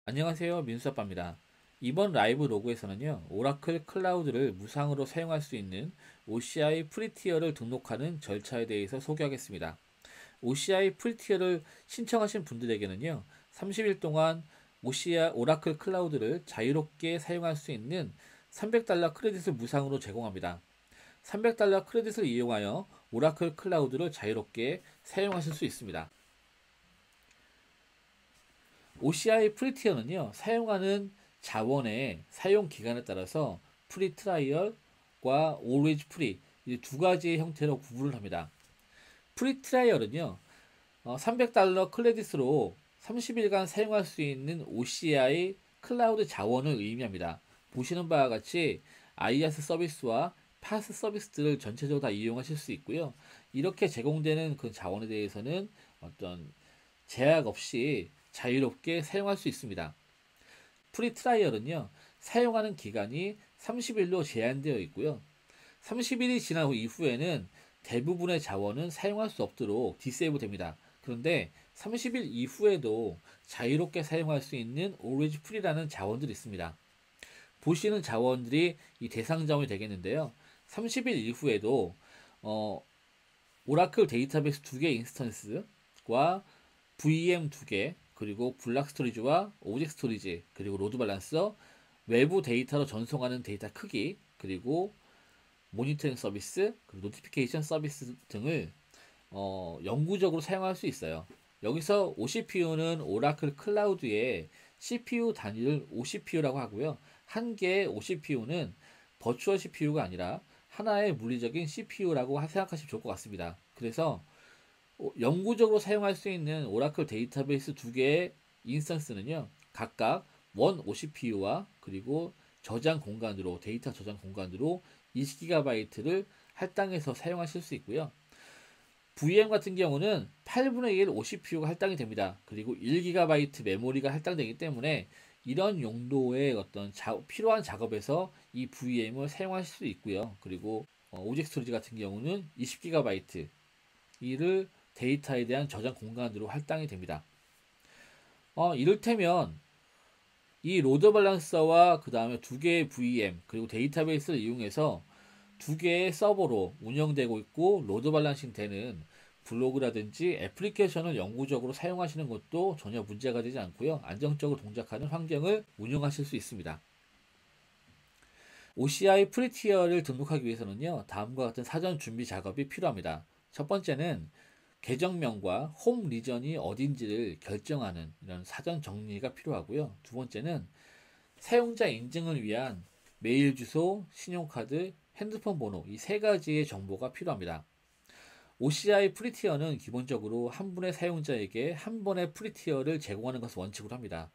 안녕하세요. 민수아빠입니다. 이번 라이브 로그에서는요, 오라클 클라우드를 무상으로 사용할 수 있는 OCI 프리티어를 등록하는 절차에 대해서 소개하겠습니다. OCI 프리티어를 신청하신 분들에게는요, 30일 동안 OCI 오라클 클라우드를 자유롭게 사용할 수 있는 $300 크레딧을 무상으로 제공합니다. $300 크레딧을 이용하여 오라클 클라우드를 자유롭게 사용하실 수 있습니다. OCI 프리티어는요, 사용하는 자원의 사용 기간에 따라서 프리 트라이얼과 always free 이 두 가지의 형태로 구분을 합니다. 프리 트라이얼은요, $300 크레딧으로 30일간 사용할 수 있는 OCI 클라우드 자원을 의미합니다. 보시는 바와 같이 IaaS 서비스와 파스 서비스들을 전체적으로 다 이용하실 수 있고요. 이렇게 제공되는 그 자원에 대해서는 어떤 제약 없이 자유롭게 사용할 수 있습니다. 프리 트라이얼은요, 사용하는 기간이 30일로 제한되어 있고요. 30일이 지난 후 이후에는 대부분의 자원은 사용할 수 없도록 디세이브 됩니다. 그런데 30일 이후에도 자유롭게 사용할 수 있는 always free라는 자원들이 있습니다. 보시는 자원들이 이 대상 자원이 되겠는데요. 30일 이후에도 오라클 데이터베이스 2개 인스턴스와 VM 2개, 그리고 블락 스토리지와 오브젝트 스토리지, 그리고 로드 밸런서, 외부 데이터로 전송하는 데이터 크기, 그리고 모니터링 서비스, 그리고 노티피케이션 서비스 등을 영구적으로 사용할 수 있어요. 여기서 OCPU는 오라클 클라우드의 CPU 단위를 OCPU라고 하고요. 한 개의 OCPU는 버추얼 CPU가 아니라 하나의 물리적인 CPU라고 생각하시면 좋을 것 같습니다. 그래서 영구적으로 사용할 수 있는 오라클 데이터베이스 두 개의 인스턴스는요, 각각 원 OCPU와 그리고 저장 공간으로, 데이터 저장 공간으로 20GB를 할당해서 사용하실 수 있고요. VM 같은 경우는 8분의 1 OCPU가 할당이 됩니다. 그리고 1GB 메모리가 할당되기 때문에 이런 용도의 어떤 필요한 작업에서 이 VM을 사용하실 수 있고요. 그리고 오브젝트 스토리지 같은 경우는 20GB 이를 데이터에 대한 저장 공간으로 할당이 됩니다. 이를테면 이 로드 밸런서와 그 다음에 두 개의 VM 그리고 데이터베이스를 이용해서 두 개의 서버로 운영되고 있고 로드 밸런싱 되는 블로그라든지 애플리케이션을 영구적으로 사용하시는 것도 전혀 문제가 되지 않고요. 안정적으로 동작하는 환경을 운영하실 수 있습니다. OCI 프리티어를 등록하기 위해서는요, 다음과 같은 사전 준비 작업이 필요합니다. 첫 번째는 계정명과 홈 리전이 어딘지를 결정하는 이런 사전 정리가 필요하고요. 두 번째는 사용자 인증을 위한 메일 주소, 신용카드, 핸드폰 번호 이 세 가지의 정보가 필요합니다. OCI 프리티어는 기본적으로 한 분의 사용자에게 한 번의 프리티어를 제공하는 것을 원칙으로 합니다.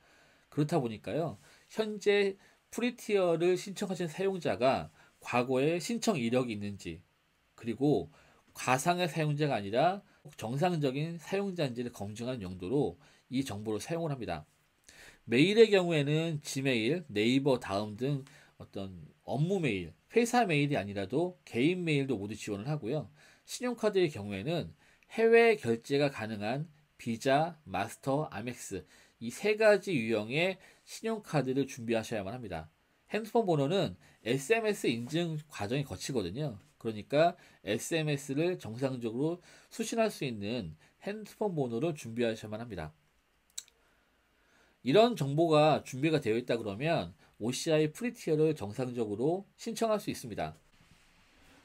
그렇다 보니까요, 현재 프리티어를 신청하신 사용자가 과거에 신청 이력이 있는지, 그리고 가상의 사용자가 아니라 정상적인 사용자인지를 검증하는 용도로 이 정보를 사용을 합니다. 메일의 경우에는 지메일, 네이버, 다음 등 어떤 업무 메일, 회사 메일이 아니라도 개인 메일도 모두 지원을 하고요. 신용카드의 경우에는 해외 결제가 가능한 비자, 마스터, 아멕스 이 세 가지 유형의 신용카드를 준비하셔야만 합니다. 핸드폰 번호는 SMS 인증 과정이 거치거든요. 그러니까 SMS를 정상적으로 수신할 수 있는 핸드폰 번호를 준비하셔야만 합니다. 이런 정보가 준비가 되어 있다 그러면 OCI 프리티어를 정상적으로 신청할 수 있습니다.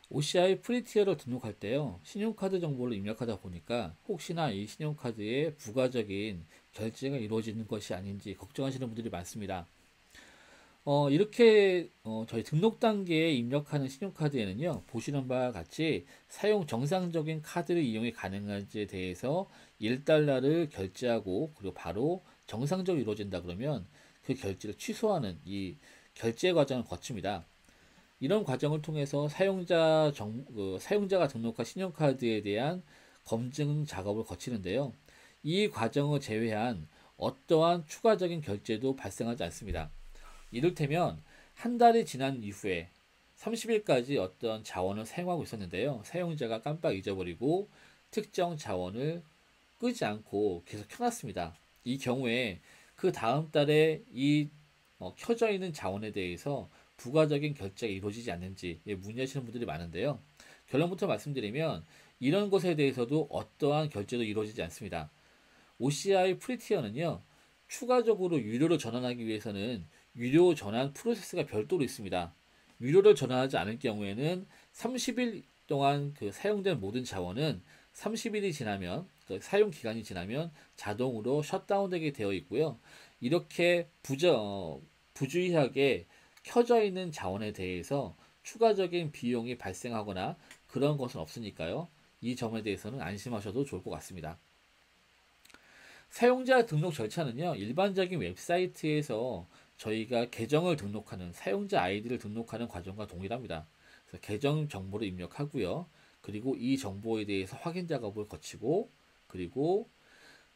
OCI 프리티어를 등록할 때요, 신용카드 정보를 입력하다 보니까 혹시나 이 신용카드에 부가적인 결제가 이루어지는 것이 아닌지 걱정하시는 분들이 많습니다. 이렇게 저희 등록 단계에 입력하는 신용카드에는요, 보시는 바와 같이 사용 정상적인 카드를 이용이 가능한지에 대해서 1달러를 결제하고 그리고 바로 정상적으로 이루어진다 그러면 그 결제를 취소하는 이 결제 과정을 거칩니다. 이런 과정을 통해서 사용자가 등록한 신용카드에 대한 검증 작업을 거치는데요. 이 과정을 제외한 어떠한 추가적인 결제도 발생하지 않습니다. 이를테면 한 달이 지난 이후에 30일까지 어떤 자원을 사용하고 있었는데요. 사용자가 깜빡 잊어버리고 특정 자원을 끄지 않고 계속 켜놨습니다. 이 경우에 그 다음 달에 이 켜져 있는 자원에 대해서 부가적인 결제가 이루어지지 않는지 문의하시는 분들이 많은데요. 결론부터 말씀드리면 이런 것에 대해서도 어떠한 결제도 이루어지지 않습니다. OCI 프리티어는요, 추가적으로 유료로 전환하기 위해서는 유료 전환 프로세스가 별도로 있습니다. 유료로 전환하지 않을 경우에는 30일 동안 그 사용된 모든 자원은 30일이 지나면, 그 사용 기간이 지나면 자동으로 셧다운되게 되어 있고요. 이렇게 부주의하게 켜져 있는 자원에 대해서 추가적인 비용이 발생하거나 그런 것은 없으니까요. 이 점에 대해서는 안심하셔도 좋을 것 같습니다. 사용자 등록 절차는요, 일반적인 웹사이트에서 저희가 계정을 등록하는, 사용자 아이디를 등록하는 과정과 동일합니다. 그래서 계정 정보를 입력하고요. 그리고 이 정보에 대해서 확인 작업을 거치고, 그리고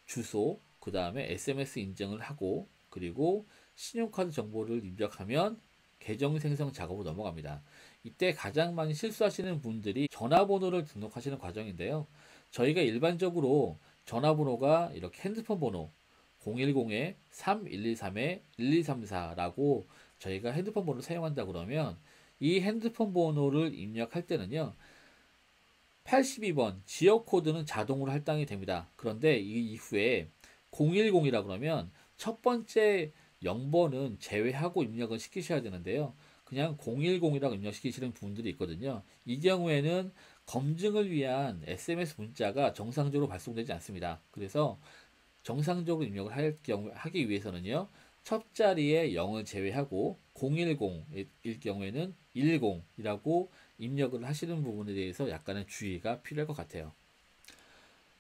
주소, 그 다음에 SMS 인증을 하고, 그리고 신용카드 정보를 입력하면 계정 생성 작업으로 넘어갑니다. 이때 가장 많이 실수하시는 분들이 전화번호를 등록하시는 과정인데요. 저희가 일반적으로 전화번호가 이렇게 핸드폰 번호 010-3123-1234라고 저희가 핸드폰 번호를 사용한다 그러면 이 핸드폰 번호를 입력할 때는요. 82번 지역 코드는 자동으로 할당이 됩니다. 그런데 이 이후에 010이라 그러면 첫 번째 0번은 제외하고 입력을 시키셔야 되는데요. 그냥 010이라고 입력시키시는 분들이 있거든요. 이 경우에는 검증을 위한 SMS 문자가 정상적으로 발송되지 않습니다. 그래서 정상적으로 입력을 하기 위해서는요. 첫 자리에 0을 제외하고 010일 경우에는 10이라고 입력을 하시는 부분에 대해서 약간의 주의가 필요할 것 같아요.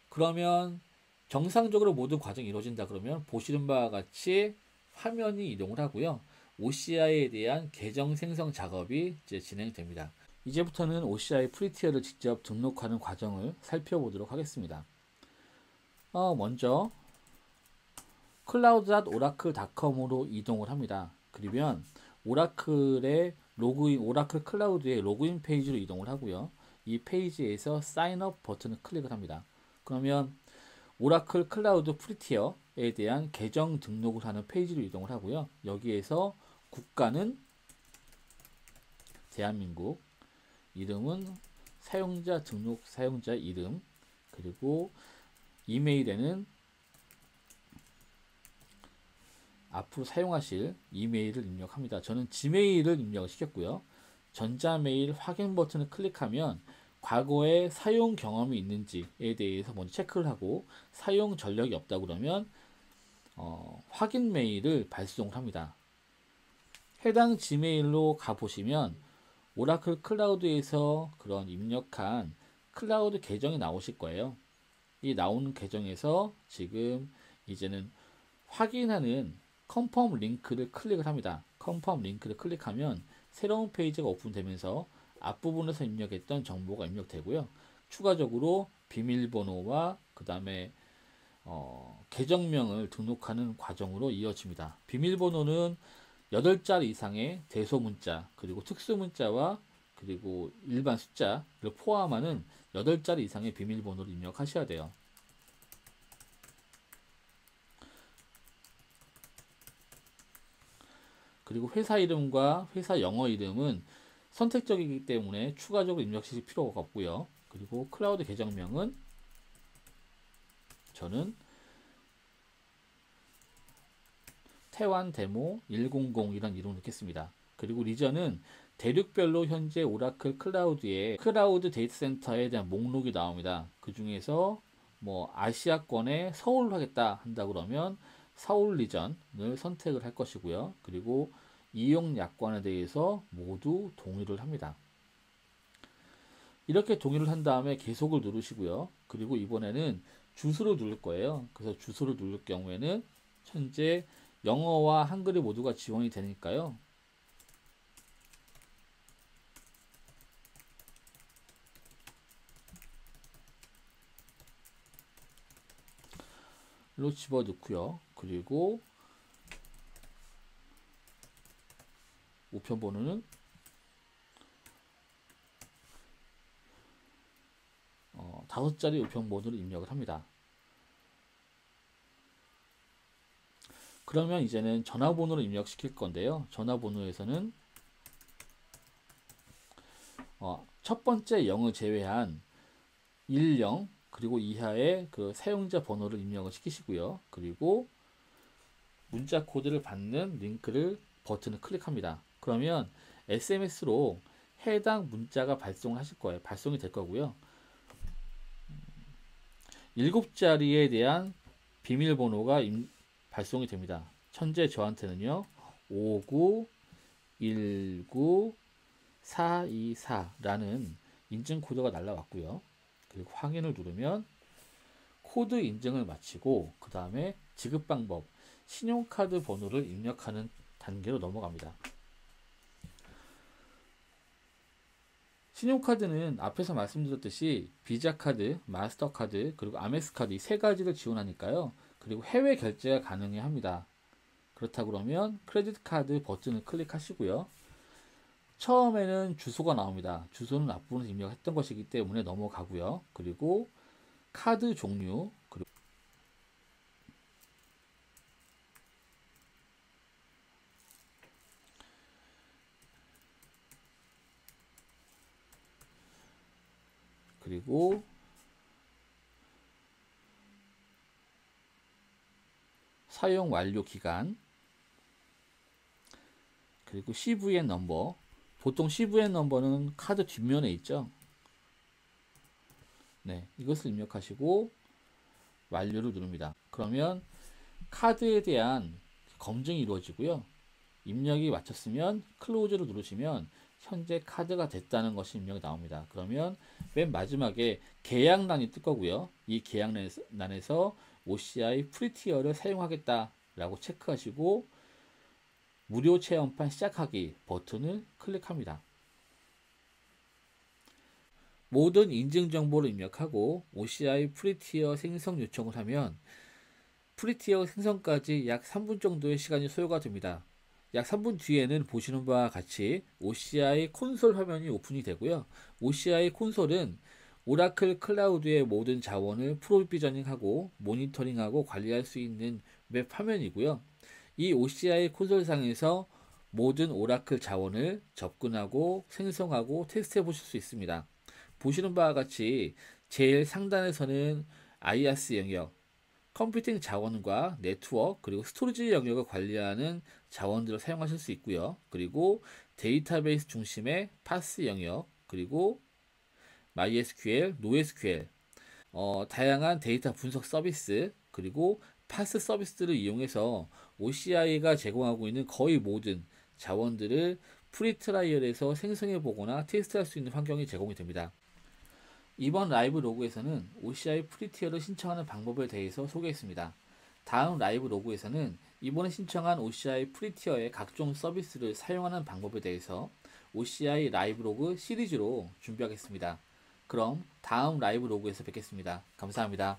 그러면 정상적으로 모든 과정이 이루어진다 그러면 보시는 바와 같이 화면이 이동을 하고요. OCI에 대한 계정 생성 작업이 이제 진행됩니다. 이제부터는 OCI 프리티어를 직접 등록하는 과정을 살펴보도록 하겠습니다. 먼저 cloud.oracle.com으로 이동을 합니다. 그러면 오라클의 로그인, 오라클 클라우드의 로그인 페이지로 이동을 하고요. 이 페이지에서 사인업 버튼을 클릭을 합니다. 그러면 오라클 클라우드 프리티어에 대한 계정 등록을 하는 페이지로 이동을 하고요. 여기에서 국가는 대한민국, 이름은 사용자 등록 사용자 이름, 그리고 이메일에는 앞으로 사용하실 이메일을 입력합니다. 저는 지메일을 입력을 시켰고요. 전자메일 확인 버튼을 클릭하면 과거에 사용 경험이 있는지에 대해서 먼저 체크를 하고 사용 전력이 없다 그러면 확인 메일을 발송을 합니다. 해당 지메일로 가보시면 오라클 클라우드에서 그런 입력한 클라우드 계정이 나오실 거예요. 이 나오는 계정에서 지금 이제는 확인하는 컨펌 링크를 클릭을 합니다. 컨펌 링크를 클릭하면 새로운 페이지가 오픈되면서 앞부분에서 입력했던 정보가 입력되고요. 추가적으로 비밀번호와 그 다음에 계정명을 등록하는 과정으로 이어집니다. 비밀번호는 8자리 이상의 대소문자, 그리고 특수문자와 그리고 일반 숫자를 포함하는 8자리 이상의 비밀번호를 입력하셔야 돼요. 그리고 회사 이름과 회사 영어 이름은 선택적이기 때문에 추가적으로 입력하실 필요가 없고요. 그리고 클라우드 계정명은 저는 태완 데모 100 이런 이름을 넣겠습니다. 그리고 리전은 대륙별로 현재 오라클 클라우드에 클라우드 데이터 센터에 대한 목록이 나옵니다. 그 중에서 뭐 아시아권에 서울로 하겠다 한다 그러면 서울 리전을 선택을 할 것이고요. 그리고 이용 약관에 대해서 모두 동의를 합니다. 이렇게 동의를 한 다음에 계속을 누르시고요. 그리고 이번에는 주소를 누를 거예요. 그래서 주소를 누를 경우에는 현재 영어와 한글이 모두가 지원이 되니까요. 로 집어 넣고요. 그리고 우편번호는 5자리 우편번호를 입력을 합니다. 그러면 이제는 전화번호를 입력시킬 건데요. 전화번호에서는 첫 번째 0을 제외한 10 그리고 이하의 그 사용자 번호를 입력을 시키시고요. 그리고 문자 코드를 받는 링크를 버튼을 클릭합니다. 그러면 SMS로 해당 문자가 발송을 하실 거예요. 발송이 될 거고요. 7자리에 대한 비밀번호가 발송이 됩니다. 현재 저한테는요 5919424라는 인증 코드가 날라왔고요. 그리고 확인을 누르면 코드 인증을 마치고 그 다음에 지급 방법 신용카드 번호를 입력하는 단계로 넘어갑니다. 신용카드는 앞에서 말씀드렸듯이 비자카드, 마스터카드, 그리고 아메스카드 이 세 가지를 지원하니까요. 그리고 해외 결제가 가능해 합니다. 그렇다 그러면 크레딧 카드 버튼을 클릭하시고요. 처음에는 주소가 나옵니다. 주소는 앞부분에서 입력했던 것이기 때문에 넘어가고요. 그리고 카드 종류, 그리고 사용 완료 기간, 그리고 CVN 넘버. 보통 CVN 넘버는 카드 뒷면에 있죠. 네, 이것을 입력하시고 완료를 누릅니다. 그러면 카드에 대한 검증이 이루어지고요. 입력이 마쳤으면 클로즈를 누르시면 현재 카드가 됐다는 것이 입력이 나옵니다. 그러면 맨 마지막에 계약란이 뜰 거고요. 이 계약란에서 OCI 프리티어를 사용하겠다라고 체크하시고 무료 체험판 시작하기 버튼을 클릭합니다. 모든 인증 정보를 입력하고 OCI 프리티어 생성 요청을 하면 프리티어 생성까지 약 3분 정도의 시간이 소요가 됩니다. 약 3분 뒤에는 보시는 바와 같이 OCI 콘솔 화면이 오픈이 되고요. OCI 콘솔은 오라클 클라우드의 모든 자원을 프로비저닝하고 모니터링하고 관리할 수 있는 웹 화면이고요. 이 OCI 콘솔상에서 모든 오라클 자원을 접근하고 생성하고 테스트해 보실 수 있습니다. 보시는 바와 같이 제일 상단에서는 IaaS 영역, 컴퓨팅 자원과 네트워크 그리고 스토리지 영역을 관리하는 자원들을 사용하실 수 있고요. 그리고 데이터베이스 중심의 파스 영역 그리고 MySQL, NoSQL 다양한 데이터 분석 서비스 그리고 파스 서비스들을 이용해서 OCI가 제공하고 있는 거의 모든 자원들을 프리트라이얼에서 생성해 보거나 테스트할 수 있는 환경이 제공이 됩니다. 이번 라이브 로그에서는 OCI 프리티어를 신청하는 방법에 대해서 소개했습니다. 다음 라이브 로그에서는 이번에 신청한 OCI 프리티어의 각종 서비스를 사용하는 방법에 대해서 OCI 라이브 로그 시리즈로 준비하겠습니다. 그럼 다음 라이브 로그에서 뵙겠습니다. 감사합니다.